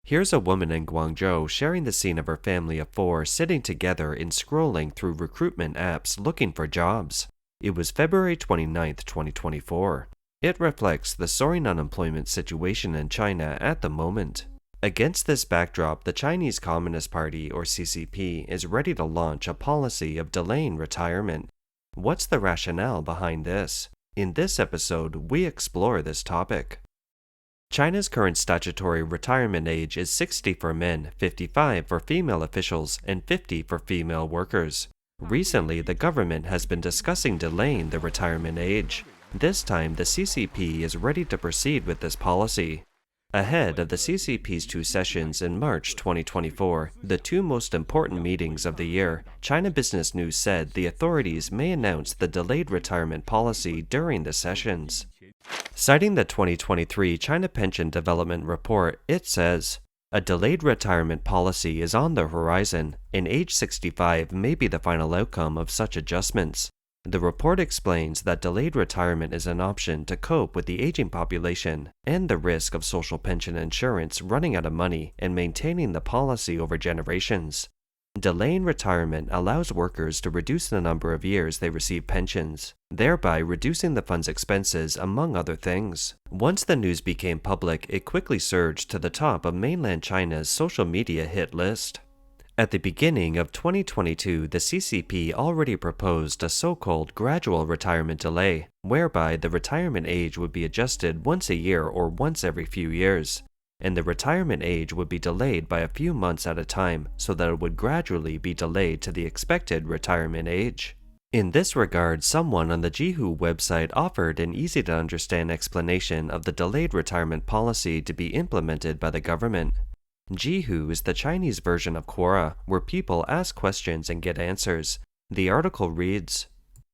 Here's a woman in Guangzhou sharing the scene of her family of four sitting together and scrolling through recruitment apps looking for jobs. It was February 29th, 2024. It reflects the soaring unemployment situation in China at the moment. Against this backdrop, the Chinese Communist Party, or CCP, is ready to launch a policy of delaying retirement. What's the rationale behind this? In this episode, we explore this topic. China's current statutory retirement age is 60 for men, 55 for female officials, and 50 for female workers. Recently, the government has been discussing delaying the retirement age. This time, the CCP is ready to proceed with this policy. Ahead of the CCP's two sessions in March 2024, the two most important meetings of the year, China Business News said the authorities may announce the delayed retirement policy during the sessions. Citing the 2023 China Pension Development Report, it says, "A delayed retirement policy is on the horizon, and age 65 may be the final outcome of such adjustments." The report explains that delayed retirement is an option to cope with the aging population and the risk of social pension insurance running out of money and maintaining the policy over generations. Delaying retirement allows workers to reduce the number of years they receive pensions, thereby reducing the fund's expenses, among other things. Once the news became public, it quickly surged to the top of mainland China's social media hit list. At the beginning of 2022, the CCP already proposed a so-called gradual retirement delay, whereby the retirement age would be adjusted once a year or once every few years, and the retirement age would be delayed by a few months at a time so that it would gradually be delayed to the expected retirement age. In this regard, someone on the Jihu website offered an easy-to-understand explanation of the delayed retirement policy to be implemented by the government. Jihu is the Chinese version of Quora, where people ask questions and get answers. The article reads,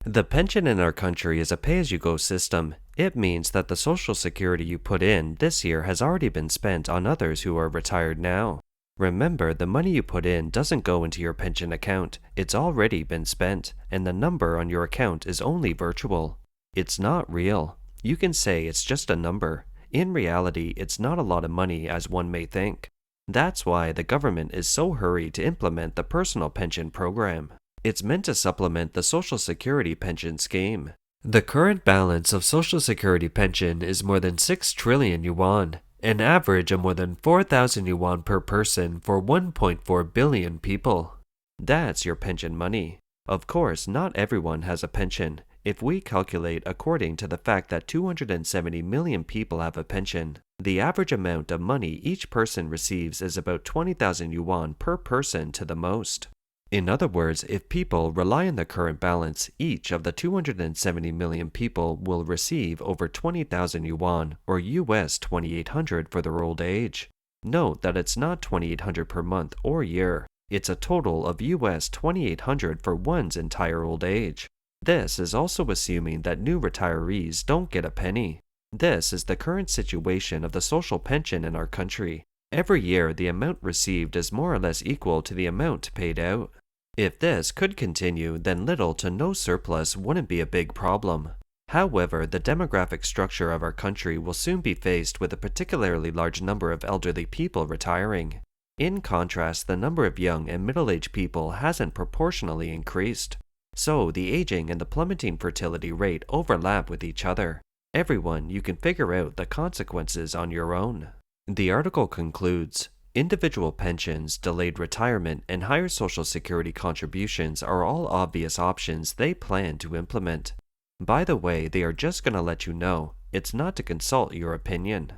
"The pension in our country is a pay-as-you-go system. It means that the social security you put in this year has already been spent on others who are retired now. Remember, the money you put in doesn't go into your pension account. It's already been spent, and the number on your account is only virtual. It's not real. You can say it's just a number. In reality, it's not a lot of money as one may think. That's why the government is so hurried to implement the personal pension program. It's meant to supplement the Social Security pension scheme. The current balance of Social Security pension is more than 6 trillion yuan, an average of more than 4,000 yuan per person for 1.4 billion people. That's your pension money. Of course, not everyone has a pension. If we calculate according to the fact that 270 million people have a pension, the average amount of money each person receives is about 20,000 yuan per person to the most. In other words, if people rely on the current balance, each of the 270 million people will receive over 20,000 yuan, or US 2,800 for their old age. Note that it's not 2,800 per month or year. It's a total of US 2,800 for one's entire old age. This is also assuming that new retirees don't get a penny. This is the current situation of the social pension in our country. Every year, the amount received is more or less equal to the amount paid out. If this could continue, then little to no surplus wouldn't be a big problem. However, the demographic structure of our country will soon be faced with a particularly large number of elderly people retiring. In contrast, the number of young and middle-aged people hasn't proportionally increased. So, the aging and the plummeting fertility rate overlap with each other. Everyone, you can figure out the consequences on your own. The article concludes, individual pensions, delayed retirement, and higher social security contributions are all obvious options they plan to implement. By the way, they are just going to let you know, it's not to consult your opinion.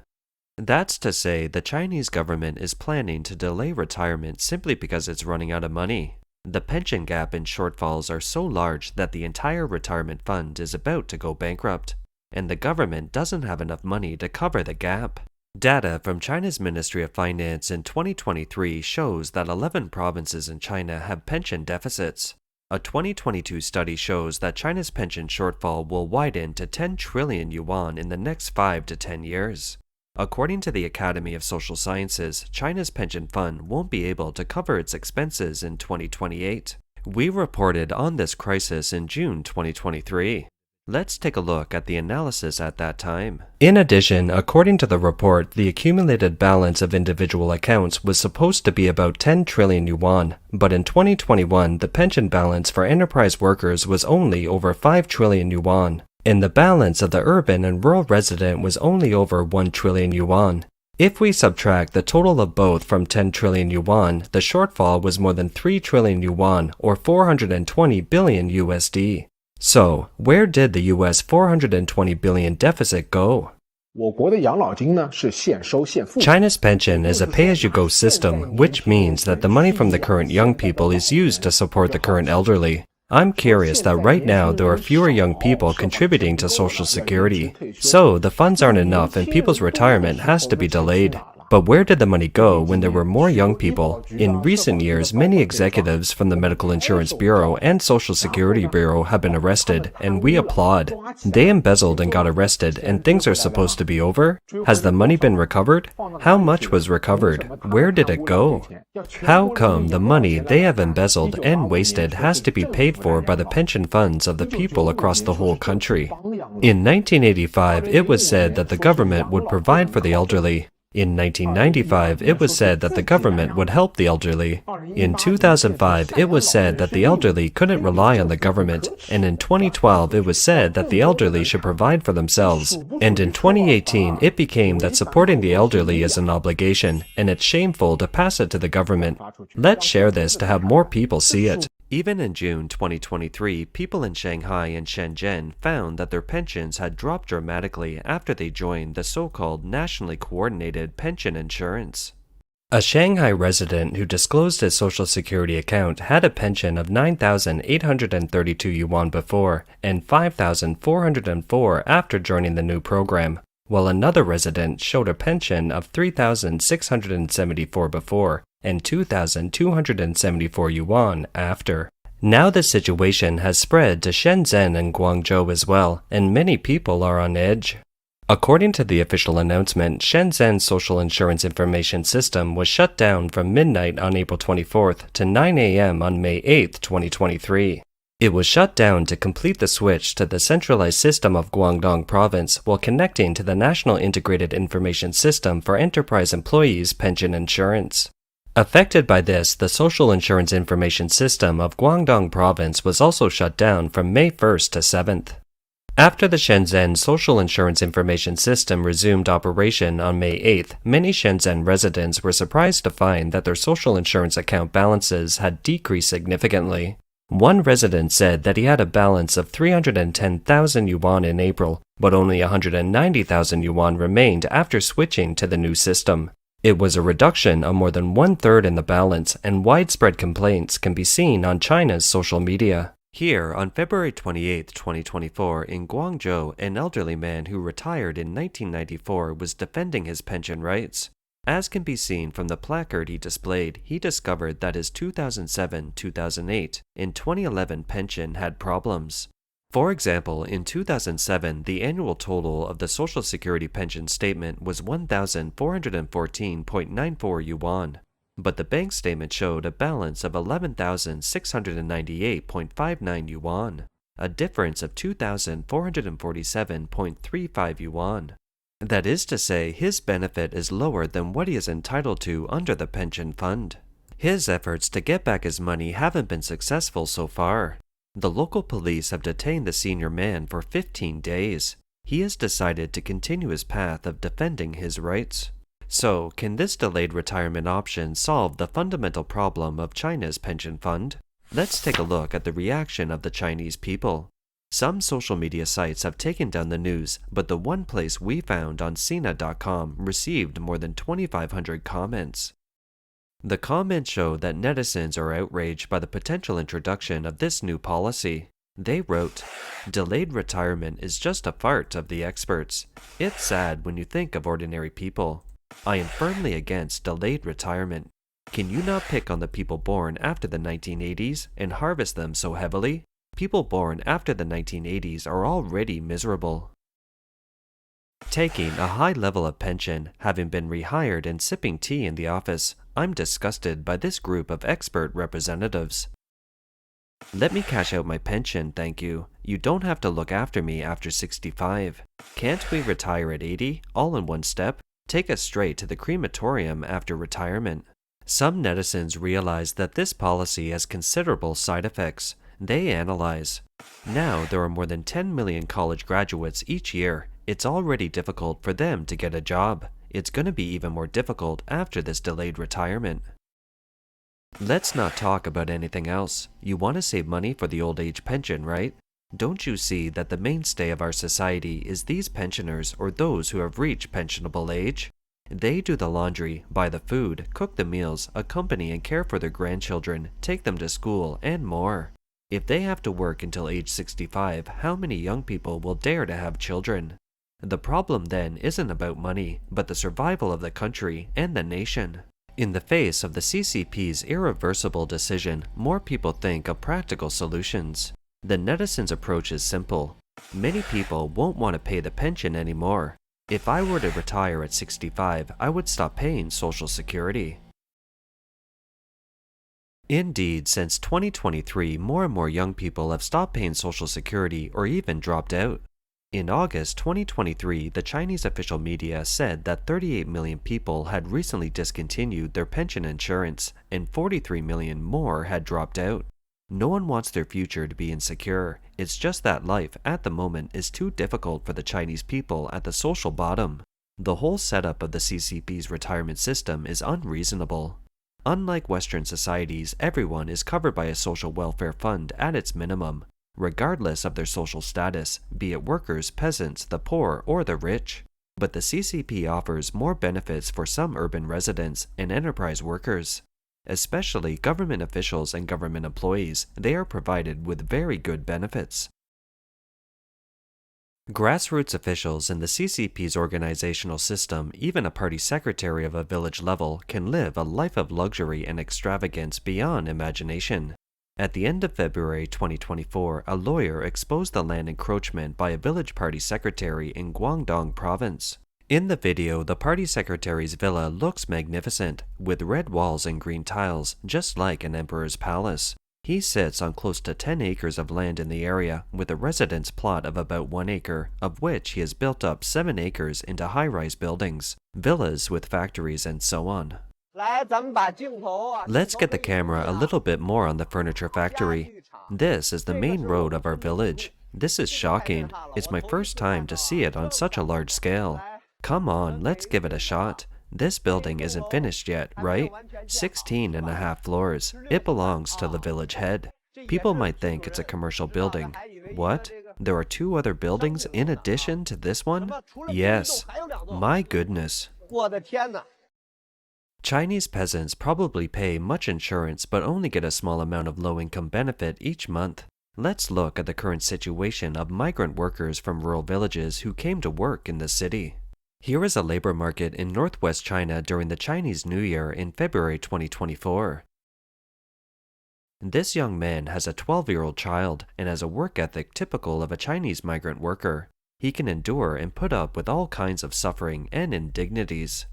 That's to say, the Chinese government is planning to delay retirement simply because it's running out of money. The pension gap and shortfalls are so large that the entire retirement fund is about to go bankrupt, and the government doesn't have enough money to cover the gap. Data from China's Ministry of Finance in 2023 shows that 11 provinces in China have pension deficits. A 2022 study shows that China's pension shortfall will widen to 10 trillion yuan in the next 5 to 10 years. According to the Academy of Social Sciences, China's pension fund won't be able to cover its expenses in 2028. We reported on this crisis in June 2023. Let's take a look at the analysis at that time. In addition, according to the report, the accumulated balance of individual accounts was supposed to be about 10 trillion yuan, but in 2021, the pension balance for enterprise workers was only over 5 trillion yuan, and the balance of the urban and rural resident was only over 1 trillion yuan. If we subtract the total of both from 10 trillion yuan, the shortfall was more than 3 trillion yuan, or 420 billion USD. So, where did the US 420 billion deficit go? China's pension is a pay-as-you-go system, which means that the money from the current young people is used to support the current elderly. I'm curious that right now there are fewer young people contributing to Social Security, so the funds aren't enough and people's retirement has to be delayed. But where did the money go when there were more young people? In recent years, many executives from the Medical Insurance Bureau and Social Security Bureau have been arrested, and we applaud. They embezzled and got arrested, and things are supposed to be over? Has the money been recovered? How much was recovered? Where did it go? How come the money they have embezzled and wasted has to be paid for by the pension funds of the people across the whole country? In 1985, it was said that the government would provide for the elderly. In 1995, it was said that the government would help the elderly. In 2005, it was said that the elderly couldn't rely on the government. And in 2012, it was said that the elderly should provide for themselves. And in 2018, it became that supporting the elderly is an obligation, and it's shameful to pass it to the government. Let's share this to have more people see it. Even in June 2023, people in Shanghai and Shenzhen found that their pensions had dropped dramatically after they joined the so-called nationally coordinated pension insurance. A Shanghai resident who disclosed his Social Security account had a pension of 9,832 yuan before and 5,404 after joining the new program, while another resident showed a pension of 3,674 before and 2,274 yuan after. Now the situation has spread to Shenzhen and Guangzhou as well, and many people are on edge. According to the official announcement, Shenzhen's social insurance information system was shut down from midnight on April 24th to 9 a.m. on May 8th, 2023. It was shut down to complete the switch to the centralized system of Guangdong Province while connecting to the National Integrated Information System for Enterprise Employees' Pension Insurance. Affected by this, the Social Insurance Information System of Guangdong Province was also shut down from May 1st to 7th. After the Shenzhen Social Insurance Information System resumed operation on May 8th, many Shenzhen residents were surprised to find that their social insurance account balances had decreased significantly. One resident said that he had a balance of 310,000 yuan in April, but only 190,000 yuan remained after switching to the new system. It was a reduction of more than one-third in the balance, and widespread complaints can be seen on China's social media. Here, on February 28, 2024, in Guangzhou, an elderly man who retired in 1994 was defending his pension rights. As can be seen from the placard he displayed, he discovered that his 2007-2008 and 2011 pension had problems. For example, in 2007, the annual total of the Social Security pension statement was 1,414.94 yuan, but the bank statement showed a balance of 11,698.59 yuan, a difference of 2,447.35 yuan. That is to say, his benefit is lower than what he is entitled to under the pension fund. His efforts to get back his money haven't been successful so far. The local police have detained the senior man for 15 days. He has decided to continue his path of defending his rights. So, can this delayed retirement option solve the fundamental problem of China's pension fund? Let's take a look at the reaction of the Chinese people. Some social media sites have taken down the news, but the one place we found on Sina.com received more than 2,500 comments. The comments show that netizens are outraged by the potential introduction of this new policy. They wrote, "Delayed retirement is just a fart of the experts. It's sad when you think of ordinary people. I am firmly against delayed retirement. Can you not pick on the people born after the 1980s and harvest them so heavily? People born after the 1980s are already miserable." Taking a high level of pension, having been rehired and sipping tea in the office, I'm disgusted by this group of expert representatives. Let me cash out my pension, thank you. You don't have to look after me after 65. Can't we retire at 80, all in one step? Take us straight to the crematorium after retirement. Some netizens realize that this policy has considerable side effects. They analyze. Now there are more than 10 million college graduates each year. It's already difficult for them to get a job. It's going to be even more difficult after this delayed retirement. Let's not talk about anything else. You want to save money for the old age pension, right? Don't you see that the mainstay of our society is these pensioners or those who have reached pensionable age? They do the laundry, buy the food, cook the meals, accompany and care for their grandchildren, take them to school, and more. If they have to work until age 65, how many young people will dare to have children? The problem then isn't about money, but the survival of the country and the nation. In the face of the CCP's irreversible decision, more people think of practical solutions. The netizens' approach is simple. Many people won't want to pay the pension anymore. If I were to retire at 65, I would stop paying Social Security. Indeed, since 2023, more and more young people have stopped paying Social Security or even dropped out. In August 2023, the Chinese official media said that 38 million people had recently discontinued their pension insurance and 43 million more had dropped out. No one wants their future to be insecure. It's just that life at the moment is too difficult for the Chinese people at the social bottom. The whole setup of the CCP's retirement system is unreasonable. Unlike Western societies, everyone is covered by a social welfare fund at its minimum, regardless of their social status, be it workers, peasants, the poor, or the rich. But the CCP offers more benefits for some urban residents and enterprise workers. Especially government officials and government employees, they are provided with very good benefits. Grassroots officials in the CCP's organizational system, even a party secretary of a village level, can live a life of luxury and extravagance beyond imagination. At the end of February 2024, a lawyer exposed the land encroachment by a village party secretary in Guangdong province. In the video, the party secretary's villa looks magnificent, with red walls and green tiles, just like an emperor's palace. He sits on close to 10 acres of land in the area, with a residence plot of about 1 acre, of which he has built up 7 acres into high-rise buildings, villas with factories and so on. Let's get the camera a little bit more on the furniture factory. This is the main road of our village. This is shocking. It's my first time to see it on such a large scale. Come on, let's give it a shot. This building isn't finished yet, right? 16.5 floors. It belongs to the village head. People might think it's a commercial building. What? There are 2 other buildings in addition to this one? Yes. My goodness. Chinese peasants probably pay much insurance but only get a small amount of low-income benefit each month. Let's look at the current situation of migrant workers from rural villages who came to work in the city. Here is a labor market in northwest China during the Chinese New Year in February 2024. This young man has a 12-year-old child and has a work ethic typical of a Chinese migrant worker. He can endure and put up with all kinds of suffering and indignities.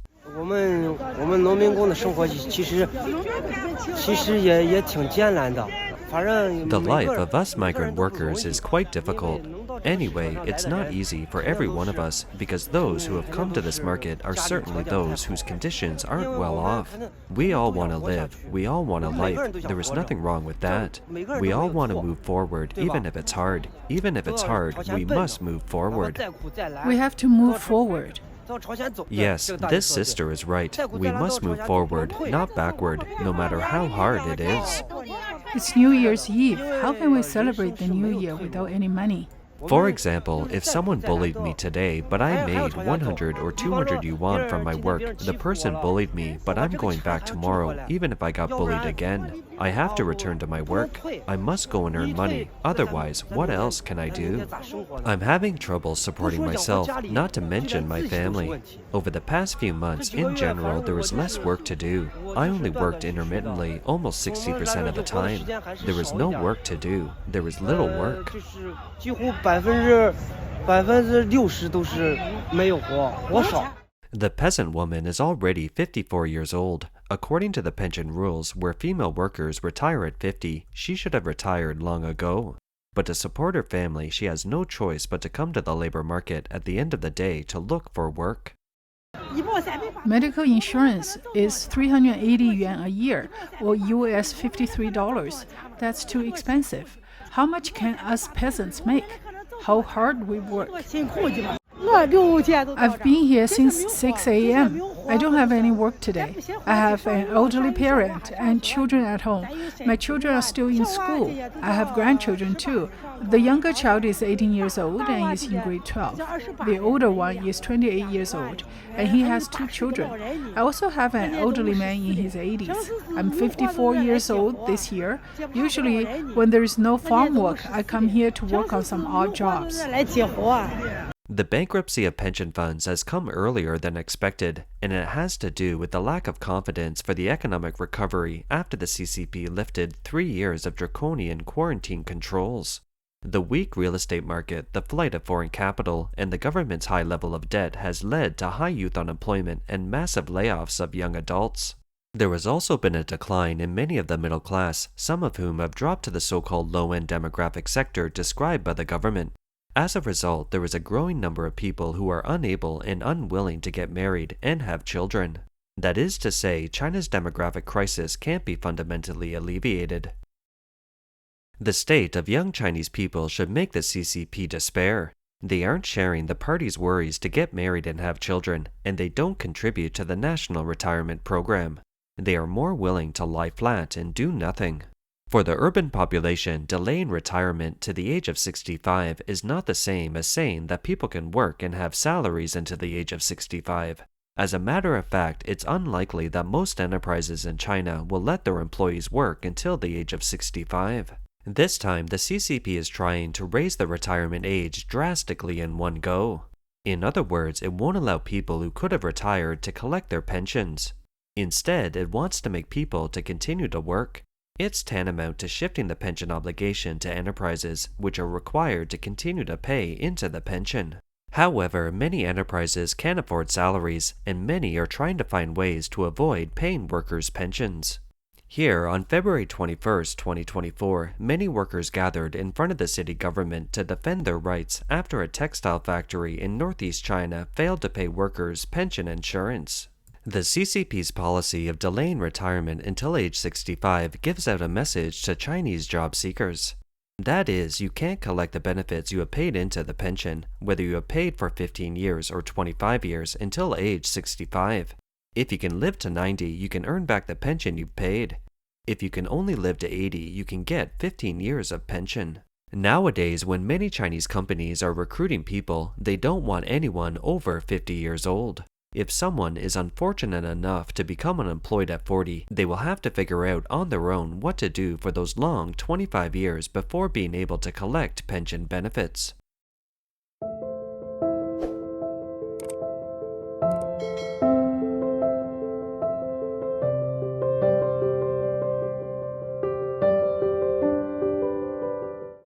The life of us migrant workers is quite difficult. Anyway, it's not easy for every one of us because those who have come to this market are certainly those whose conditions aren't well off. We all want to live. We all want a life. There is nothing wrong with that. We all want to move forward, even if it's hard. Even if it's hard, we must move forward. We have to move forward. Yes, this sister is right. We must move forward, not backward, no matter how hard it is. It's New Year's Eve. How can we celebrate the New Year without any money? For example, if someone bullied me today, but I made 100 or 200 yuan from my work, the person bullied me, but I'm going back tomorrow, even if I got bullied again. I have to return to my work. I must go and earn money. Otherwise, what else can I do? I'm having trouble supporting myself, not to mention my family. Over the past few months, in general, there was less work to do. I only worked intermittently, almost 60% of the time. There was no work to do. There was little work. The peasant woman is already 54 years old. According to the pension rules, where female workers retire at 50, she should have retired long ago. But to support her family, she has no choice but to come to the labor market at the end of the day to look for work. Medical insurance is 380 yuan a year, or US $53. That's too expensive. How much can us peasants make? How hard we work. I've been here since 6 a.m. I don't have any work today. I have an elderly parent and children at home. My children are still in school. I have grandchildren too. The younger child is 18 years old and is in grade 12. The older one is 28 years old, and he has 2 children. I also have an elderly man in his 80s. I'm 54 years old this year. Usually, when there is no farm work, I come here to work on some odd jobs. The bankruptcy of pension funds has come earlier than expected, and it has to do with the lack of confidence for the economic recovery after the CCP lifted 3 years of draconian quarantine controls. The weak real estate market, the flight of foreign capital, and the government's high level of debt has led to high youth unemployment and massive layoffs of young adults. There has also been a decline in many of the middle class, some of whom have dropped to the so-called low-end demographic sector described by the government. As a result, there is a growing number of people who are unable and unwilling to get married and have children. That is to say, China's demographic crisis can't be fundamentally alleviated. The state of young Chinese people should make the CCP despair. They aren't sharing the party's worries to get married and have children, and they don't contribute to the national retirement program. They are more willing to lie flat and do nothing. For the urban population, delaying retirement to the age of 65 is not the same as saying that people can work and have salaries until the age of 65. As a matter of fact, it's unlikely that most enterprises in China will let their employees work until the age of 65. This time, the CCP is trying to raise the retirement age drastically in one go. In other words, it won't allow people who could have retired to collect their pensions. Instead, it wants to make people to continue to work. It's tantamount to shifting the pension obligation to enterprises, which are required to continue to pay into the pension. However, many enterprises can't afford salaries, and many are trying to find ways to avoid paying workers' pensions. Here, on February 21, 2024, many workers gathered in front of the city government to defend their rights after a textile factory in northeast China failed to pay workers' pension insurance. The CCP's policy of delaying retirement until age 65 gives out a message to Chinese job seekers. That is, you can't collect the benefits you have paid into the pension, whether you have paid for 15 years or 25 years, until age 65. If you can live to 90, you can earn back the pension you've paid. If you can only live to 80, you can get 15 years of pension. Nowadays, when many Chinese companies are recruiting people, they don't want anyone over 50 years old. If someone is unfortunate enough to become unemployed at 40, they will have to figure out on their own what to do for those long 25 years before being able to collect pension benefits.